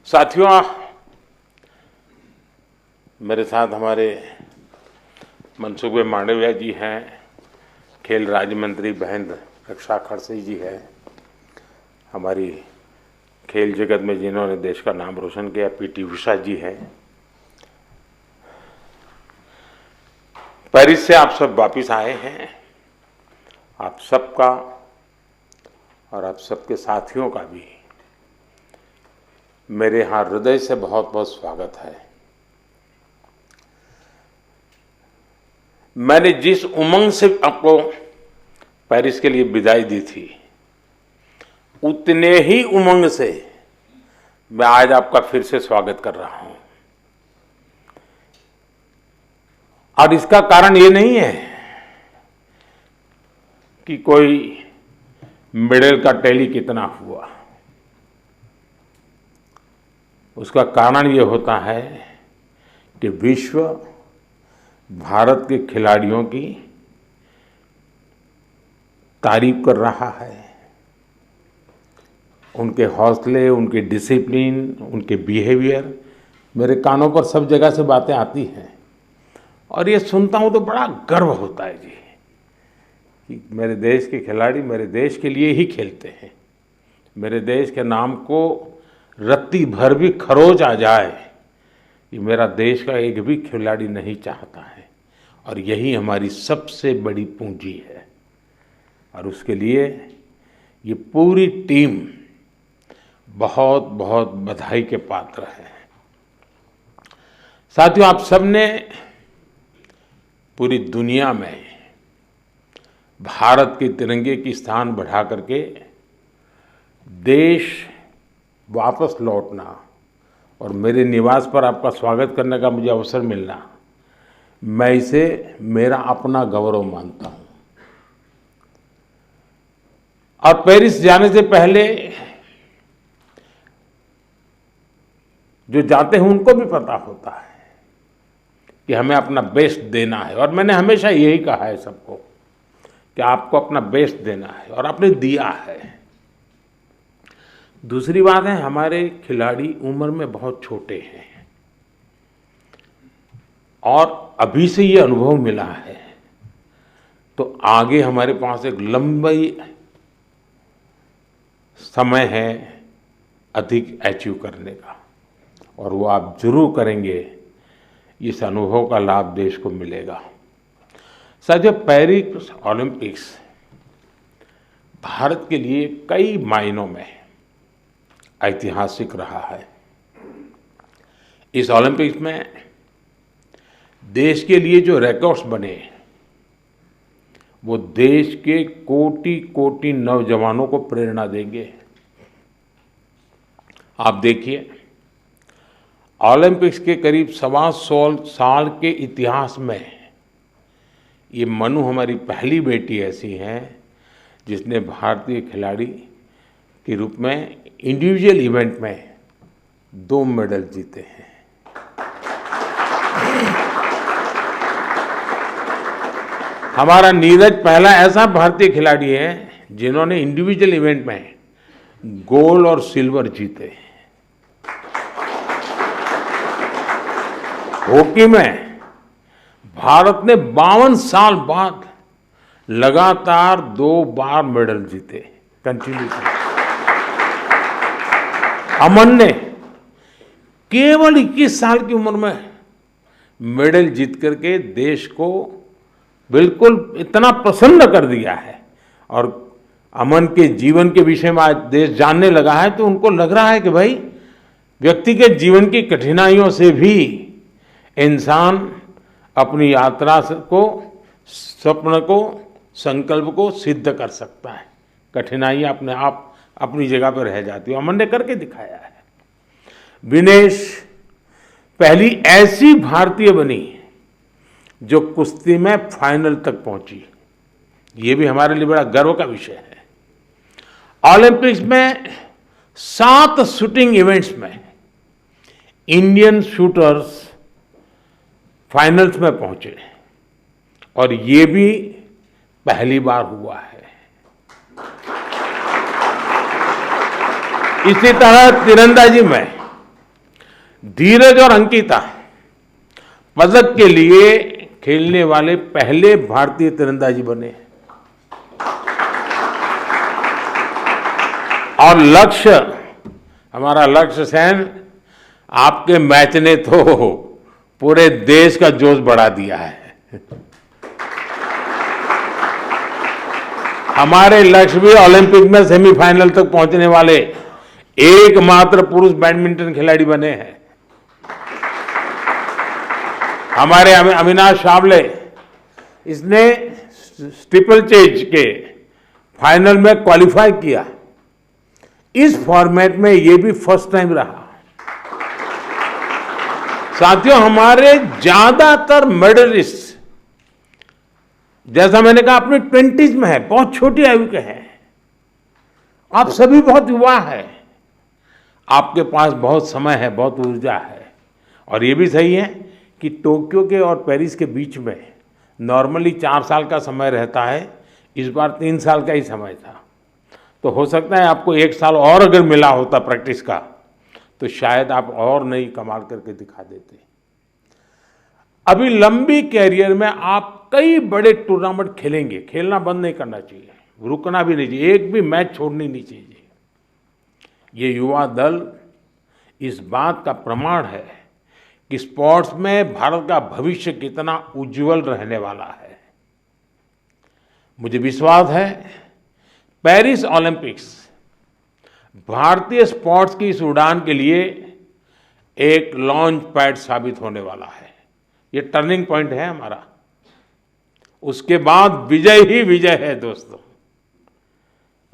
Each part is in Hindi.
साथियों, मेरे साथ हमारे मनसुख भाई मांडविया जी हैं, खेल राज्य मंत्री बहन रक्षा खड़से जी है, हमारी खेल जगत में जिन्होंने देश का नाम रोशन किया पीटी उषा जी है। पेरिस से आप सब वापिस आए हैं। आप सबका और आप सबके साथियों का भी मेरे यहाँ हृदय से बहुत बहुत स्वागत है। मैंने जिस उमंग से आपको पेरिस के लिए विदाई दी थी, उतने ही उमंग से मैं आज आपका फिर से स्वागत कर रहा हूं। और इसका कारण ये नहीं है कि कोई मेडल का टैली कितना हुआ। उसका कारण ये होता है कि विश्व भारत के खिलाड़ियों की तारीफ कर रहा है। उनके हौसले, उनके डिसिप्लिन, उनके बिहेवियर मेरे कानों पर सब जगह से बातें आती हैं और ये सुनता हूं तो बड़ा गर्व होता है जी कि मेरे देश के खिलाड़ी मेरे देश के लिए ही खेलते हैं। मेरे देश के नाम को रत्ती भर भी खरोच आ जाए, ये मेरा देश का एक भी खिलाड़ी नहीं चाहता है और यही हमारी सबसे बड़ी पूंजी है। और उसके लिए ये पूरी टीम बहुत बहुत बधाई के पात्र है। साथियों, आप सबने पूरी दुनिया में भारत के तिरंगे की स्थान बढ़ा करके देश वापस लौटना और मेरे निवास पर आपका स्वागत करने का मुझे अवसर मिलना, मैं इसे मेरा अपना गौरव मानता हूं। और पेरिस जाने से पहले जो जाते हैं उनको भी पता होता है कि हमें अपना बेस्ट देना है और मैंने हमेशा यही कहा है सबको कि आपको अपना बेस्ट देना है और आपने दिया है। दूसरी बात है, हमारे खिलाड़ी उम्र में बहुत छोटे हैं और अभी से ये अनुभव मिला है तो आगे हमारे पास एक लंबी समय है अधिक अचीव करने का और वो आप जरूर करेंगे। इस अनुभव का लाभ देश को मिलेगा। साथियों, पेरिस ओलंपिक्स भारत के लिए कई मायनों में ऐतिहासिक रहा है। इस ओलंपिक्स में देश के लिए जो रिकॉर्ड्स बने वो देश के कोटि कोटि नौजवानों को प्रेरणा देंगे। आप देखिए, ओलंपिक्स के करीब 125 साल के इतिहास में ये मनु हमारी पहली बेटी ऐसी है जिसने भारतीय खिलाड़ी के रूप में इंडिविजुअल इवेंट में 2 मेडल जीते हैं। हमारा नीरज पहला ऐसा भारतीय खिलाड़ी है जिन्होंने इंडिविजुअल इवेंट में गोल्ड और सिल्वर जीते। हॉकी में भारत ने 52 साल बाद लगातार 2 बार मेडल जीते कंटिन्यू। अमन ने केवल 21 साल की उम्र में मेडल जीत करके देश को बिल्कुल इतना प्रसन्न कर दिया है और अमन के जीवन के विषय में आज देश जानने लगा है तो उनको लग रहा है कि भाई व्यक्ति के जीवन की कठिनाइयों से भी इंसान अपनी यात्रा को, स्वप्न को, संकल्प को सिद्ध कर सकता है। कठिनाइयां अपने आप अपनी जगह पर रह जाती है। अमन ने करके दिखाया है। विनेश पहली ऐसी भारतीय बनी जो कुश्ती में फाइनल तक पहुंची। ये भी हमारे लिए बड़ा गर्व का विषय है। ओलंपिक्स में 7 शूटिंग इवेंट्स में इंडियन शूटर्स फाइनल्स में पहुंचे और ये भी पहली बार हुआ है। इसी तरह तीरंदाजी में धीरज और अंकिता पदक के लिए खेलने वाले पहले भारतीय तीरंदाजी बने और लक्ष्य, हमारा लक्ष्य सेन, आपके मैच ने तो पूरे देश का जोश बढ़ा दिया है। हमारे लक्ष्य भी ओलंपिक में सेमीफाइनल तक पहुंचने वाले एकमात्र पुरुष बैडमिंटन खिलाड़ी बने हैं। हमारे अविनाश सावले, इसने स्टीपल चेज के फाइनल में क्वालिफाई किया। इस फॉर्मेट में ये भी फर्स्ट टाइम रहा। साथियों, हमारे ज्यादातर मेडलिस्ट, जैसा मैंने कहा, अपने 20s में है, बहुत छोटी आयु के हैं। आप सभी बहुत युवा है, आपके पास बहुत समय है, बहुत ऊर्जा है। और ये भी सही है कि टोक्यो के और पेरिस के बीच में नॉर्मली 4 साल का समय रहता है, इस बार 3 साल का ही समय था। तो हो सकता है आपको 1 साल और अगर मिला होता प्रैक्टिस का, तो शायद आप और नई कमाल करके दिखा देते। अभी लंबी कैरियर में आप कई बड़े टूर्नामेंट खेलेंगे, खेलना बंद नहीं करना चाहिए, रुकना भी नहीं चाहिए, एक भी मैच छोड़नी नहीं चाहिए। ये युवा दल इस बात का प्रमाण है कि स्पोर्ट्स में भारत का भविष्य कितना उज्जवल रहने वाला है। मुझे विश्वास है पेरिस ओलंपिक्स भारतीय स्पोर्ट्स की इस उड़ान के लिए एक लॉन्च पैड साबित होने वाला है। ये टर्निंग पॉइंट है हमारा। उसके बाद विजय ही विजय है दोस्तों,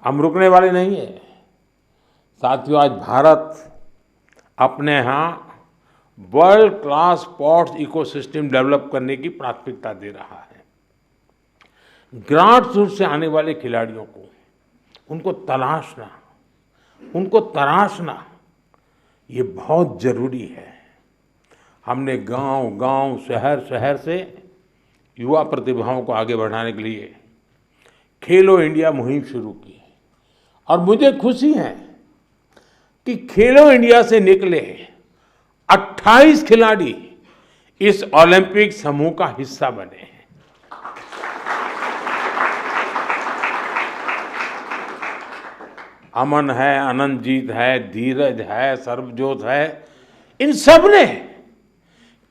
हम रुकने वाले नहीं है। साथियों, आज भारत अपने यहाँ world class sports ecosystem develop करने की प्राथमिकता दे रहा है। ग्रासरूट से आने वाले खिलाड़ियों को, उनको तराशना ये बहुत जरूरी है। हमने गांव-गांव, शहर-शहर से युवा प्रतिभाओं को आगे बढ़ाने के लिए खेलो इंडिया मुहिम शुरू की और मुझे खुशी है कि खेलो इंडिया से निकले 28 खिलाड़ी इस ओलंपिक समूह का हिस्सा बने हैं। अमन है, अनंतजीत है, धीरज है, सर्वजोत है, इन सब ने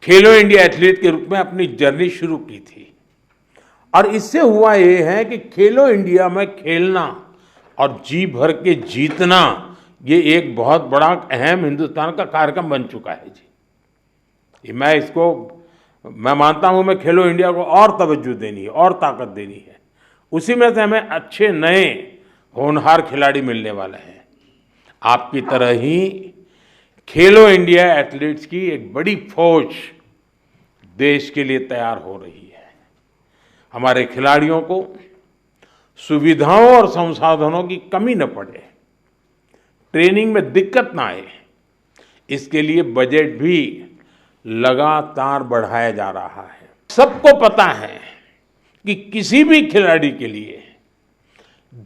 खेलो इंडिया एथलीट के रूप में अपनी जर्नी शुरू की थी। और इससे हुआ ये है कि खेलो इंडिया में खेलना और जी भर के जीतना, ये एक बहुत बड़ा अहम हिंदुस्तान का कार्यक्रम बन चुका है जी। मैं मानता हूं, मैं खेलो इंडिया को और तवज्जो देनी है और ताकत देनी है। उसी में से हमें अच्छे नए होनहार खिलाड़ी मिलने वाले हैं। आपकी तरह ही खेलो इंडिया एथलीट्स की एक बड़ी फौज देश के लिए तैयार हो रही है। हमारे खिलाड़ियों को सुविधाओं और संसाधनों की कमी न पड़े, ट्रेनिंग में दिक्कत ना आए, इसके लिए बजट भी लगातार बढ़ाया जा रहा है। सबको पता है कि किसी भी खिलाड़ी के लिए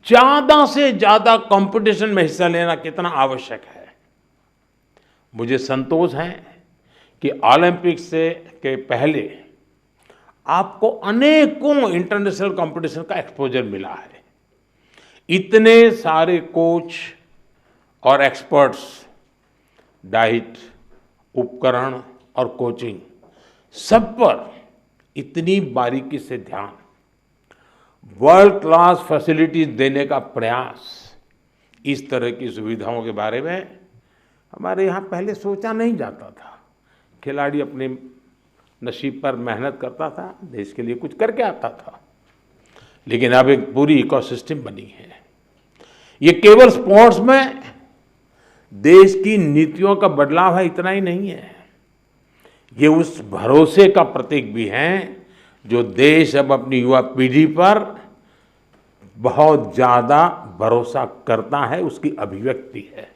ज्यादा से ज्यादा कंपटीशन में हिस्सा लेना कितना आवश्यक है। मुझे संतोष है कि ओलंपिक्स के पहले आपको अनेकों इंटरनेशनल कंपटीशन का एक्सपोजर मिला है। इतने सारे कोच और एक्सपर्ट्स, डाइट, उपकरण और कोचिंग, सब पर इतनी बारीकी से ध्यान, वर्ल्ड क्लास फैसिलिटीज देने का प्रयास, इस तरह की सुविधाओं के बारे में हमारे यहाँ पहले सोचा नहीं जाता था। खिलाड़ी अपने नसीब पर मेहनत करता था, देश के लिए कुछ करके आता था। लेकिन अब एक पूरी इकोसिस्टम बनी है। ये केवल स्पोर्ट्स में देश की नीतियों का बदलाव है, इतना ही नहीं है। ये उस भरोसे का प्रतीक भी है जो देश अब अपनी युवा पीढ़ी पर बहुत ज्यादा भरोसा करता है, उसकी अभिव्यक्ति है।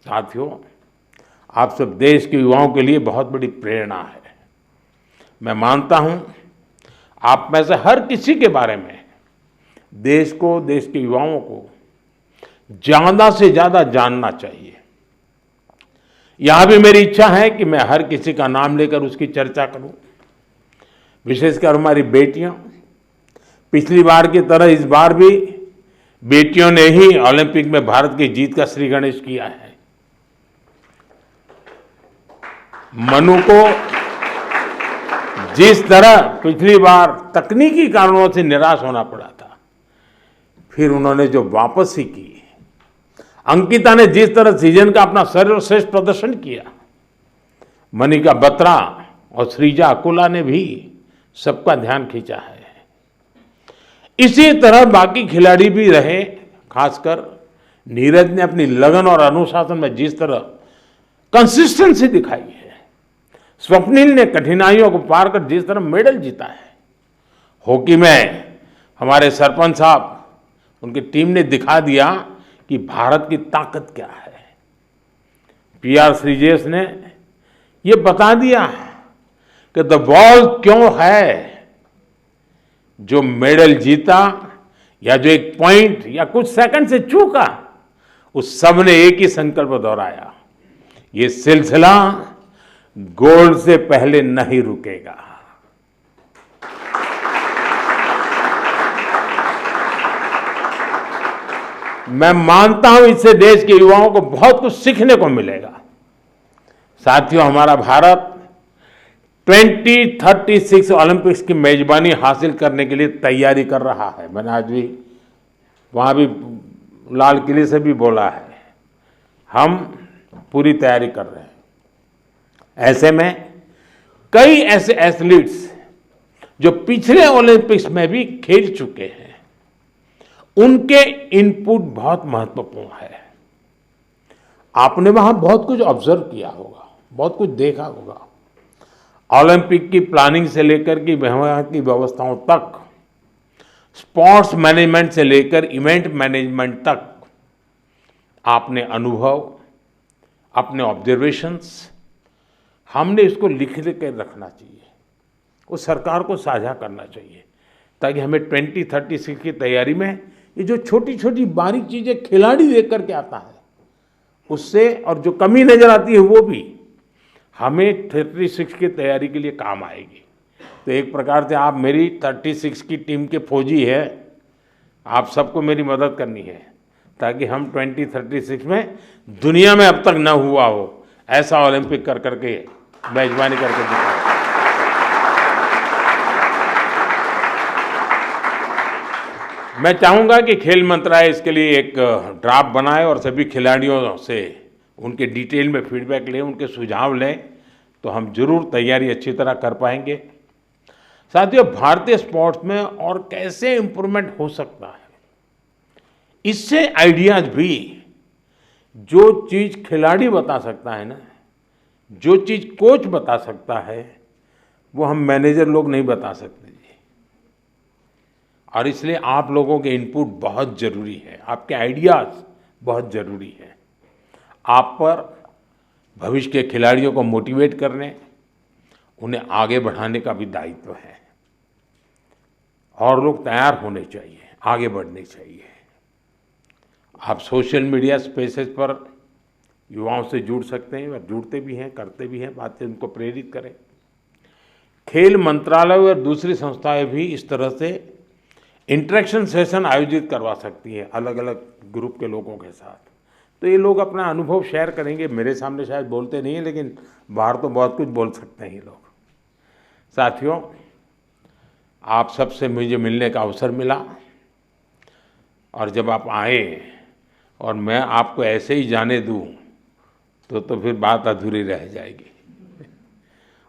साथियों, आप सब देश के युवाओं के लिए बहुत बड़ी प्रेरणा है। मैं मानता हूं आप में से हर किसी के बारे में देश को, देश के युवाओं को ज्यादा से ज्यादा जानना चाहिए। यहां भी मेरी इच्छा है कि मैं हर किसी का नाम लेकर उसकी चर्चा करूं, विशेषकर हमारी बेटियां। पिछली बार की तरह इस बार भी बेटियों ने ही ओलंपिक में भारत की जीत का श्री गणेश किया है। मनु को जिस तरह पिछली बार तकनीकी कारणों से निराश होना पड़ा था, फिर उन्होंने जो वापसी की, अंकिता ने जिस तरह सीजन का अपना सर्वश्रेष्ठ प्रदर्शन किया, मनिका बत्रा और श्रीजा अकुला ने भी सबका ध्यान खींचा है। इसी तरह बाकी खिलाड़ी भी रहे, खासकर नीरज ने अपनी लगन और अनुशासन में जिस तरह कंसिस्टेंसी दिखाई है, स्वप्निल ने कठिनाइयों को पार कर जिस तरह मेडल जीता है। हॉकी में हमारे सरपंच साहब, उनकी टीम ने दिखा दिया कि भारत की ताकत क्या है। पीआर श्रीजेश ने ये बता दिया कि द बॉल क्यों है। जो मेडल जीता या जो एक पॉइंट या कुछ सेकंड से चूका, उस सब ने एक ही संकल्प दोहराया, ये सिलसिला गोल्ड से पहले नहीं रुकेगा। मैं मानता हूं इससे देश के युवाओं को बहुत कुछ सीखने को मिलेगा। साथियों, हमारा भारत 2036 ओलंपिक्स की मेजबानी हासिल करने के लिए तैयारी कर रहा है। मैंने आज भी वहां भी लाल किले से भी बोला है, हम पूरी तैयारी कर रहे हैं। ऐसे में कई ऐसे एथलीट्स जो पिछले ओलंपिक्स में भी खेल चुके हैं, उनके इनपुट बहुत महत्वपूर्ण है। आपने वहां बहुत कुछ ऑब्जर्व किया होगा, बहुत कुछ देखा होगा। ओलंपिक की प्लानिंग से लेकर के वहां की व्यवस्थाओं तक, स्पोर्ट्स मैनेजमेंट से लेकर इवेंट मैनेजमेंट तक, आपने अनुभव, अपने ऑब्जर्वेशंस, हमने इसको लिख कर रखना चाहिए, वो सरकार को साझा करना चाहिए, ताकि हमें 2036 की तैयारी में ये जो छोटी छोटी बारीक चीजें खिलाड़ी देख करके आता है, उससे और जो कमी नजर आती है वो भी हमें 36 की तैयारी के लिए काम आएगी। तो एक प्रकार से आप मेरी 36 की टीम के फौजी है, आप सबको मेरी मदद करनी है, ताकि हम 2036 में दुनिया में अब तक न हुआ हो ऐसा ओलंपिक कर करके मेजबानी करके दिखाएं। मैं चाहूंगा कि खेल मंत्रालय इसके लिए एक ड्राफ्ट बनाए और सभी खिलाड़ियों से उनके डिटेल में फीडबैक लें, उनके सुझाव लें, तो हम जरूर तैयारी अच्छी तरह कर पाएंगे। साथियों, भारतीय स्पोर्ट्स में और कैसे इंप्रूवमेंट हो सकता है, इससे आइडियाज भी, जो चीज खिलाड़ी बता सकता है ना, जो चीज कोच बता सकता है, वो हम मैनेजर लोग नहीं बता सकते जी। और इसलिए आप लोगों के इनपुट बहुत जरूरी है, आपके आइडियाज बहुत जरूरी है। आप पर भविष्य के खिलाड़ियों को मोटिवेट करने, उन्हें आगे बढ़ाने का भी दायित्व है। और लोग तैयार होने चाहिए, आगे बढ़ने चाहिए। आप सोशल मीडिया स्पेसेस पर युवाओं से जुड़ सकते हैं और जुड़ते भी हैं, करते भी हैं, बातें उनको प्रेरित करें। खेल मंत्रालय और दूसरी संस्थाएं भी इस तरह से इंटरेक्शन सेशन आयोजित करवा सकती है अलग अलग ग्रुप के लोगों के साथ। तो ये लोग अपना अनुभव शेयर करेंगे। मेरे सामने शायद बोलते नहीं हैं, लेकिन बाहर तो बहुत कुछ बोल सकते हैं ये लोग। साथियों, आप सबसे मुझे मिलने का अवसर मिला, और जब आप आए और मैं आपको ऐसे ही जाने दूं तो फिर बात अधूरी रह जाएगी।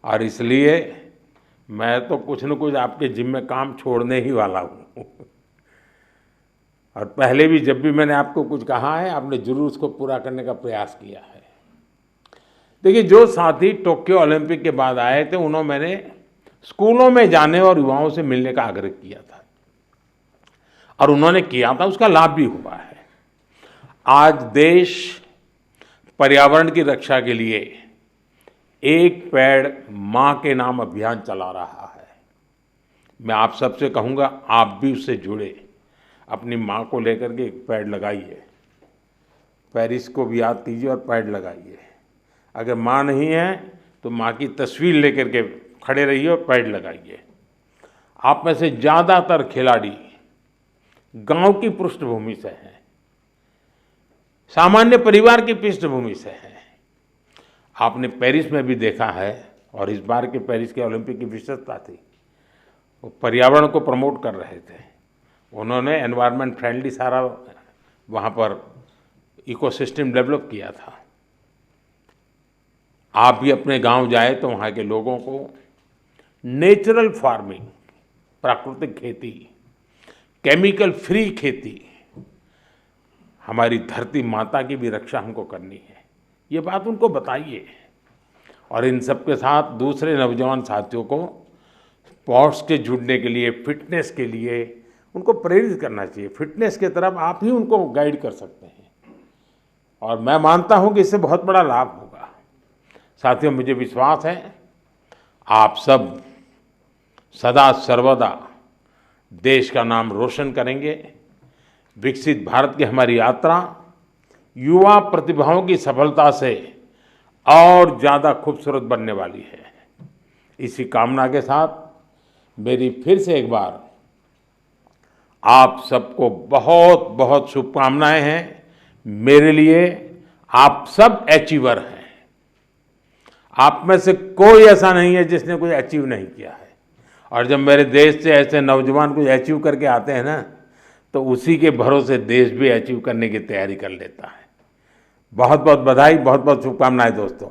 और इसलिए मैं तो कुछ न कुछ आपके जिम्मे काम छोड़ने ही वाला हूँ। और पहले भी जब भी मैंने आपको कुछ कहा है, आपने जरूर उसको पूरा करने का प्रयास किया है। देखिए, जो साथी टोक्यो ओलंपिक के बाद आए थे, उन्होंने मैंने स्कूलों में जाने और युवाओं से मिलने का आग्रह किया था, और उन्होंने किया था, उसका लाभ भी हुआ है। आज देश पर्यावरण की रक्षा के लिए एक पेड़ मां के नाम अभियान चला रहा है। मैं आप सबसे कहूंगा, आप भी उससे जुड़े, अपनी मां को लेकर के एक पेड़ लगाइए, पेरिस को भी याद कीजिए और पेड़ लगाइए। अगर माँ नहीं है तो माँ की तस्वीर लेकर के खड़े रहिए और पेड़ लगाइए। आप में से ज़्यादातर खिलाड़ी गांव की पृष्ठभूमि से हैं, सामान्य परिवार की पृष्ठभूमि से हैं। आपने पेरिस में भी देखा है, और इस बार के पेरिस के ओलंपिक की विशेषता थी, वो पर्यावरण को प्रमोट कर रहे थे। उन्होंने एनवायरनमेंट फ्रेंडली सारा वहाँ पर इकोसिस्टम डेवलप किया था। आप भी अपने गांव जाए तो वहाँ के लोगों को नेचुरल फार्मिंग, प्राकृतिक खेती, केमिकल फ्री खेती, हमारी धरती माता की भी रक्षा हमको करनी है, ये बात उनको बताइए। और इन सब के साथ दूसरे नौजवान साथियों को स्पोर्ट्स के जुड़ने के लिए, फिटनेस के लिए उनको प्रेरित करना चाहिए। फिटनेस की तरफ आप ही उनको गाइड कर सकते हैं, और मैं मानता हूं कि इससे बहुत बड़ा लाभ होगा। साथियों, मुझे विश्वास है आप सब सदा सर्वदा देश का नाम रोशन करेंगे। विकसित भारत की हमारी यात्रा युवा प्रतिभाओं की सफलता से और ज़्यादा खूबसूरत बनने वाली है। इसी कामना के साथ मेरी फिर से एक बार आप सबको बहुत बहुत शुभकामनाएं हैं। मेरे लिए आप सब अचीवर हैं। आप में से कोई ऐसा नहीं है जिसने कुछ अचीव नहीं किया है। और जब मेरे देश से ऐसे नौजवान कुछ अचीव करके आते हैं ना, तो उसी के भरोसे देश भी अचीव करने की तैयारी कर लेता है। बहुत बहुत बधाई, बहुत बहुत शुभकामनाएं दोस्तों।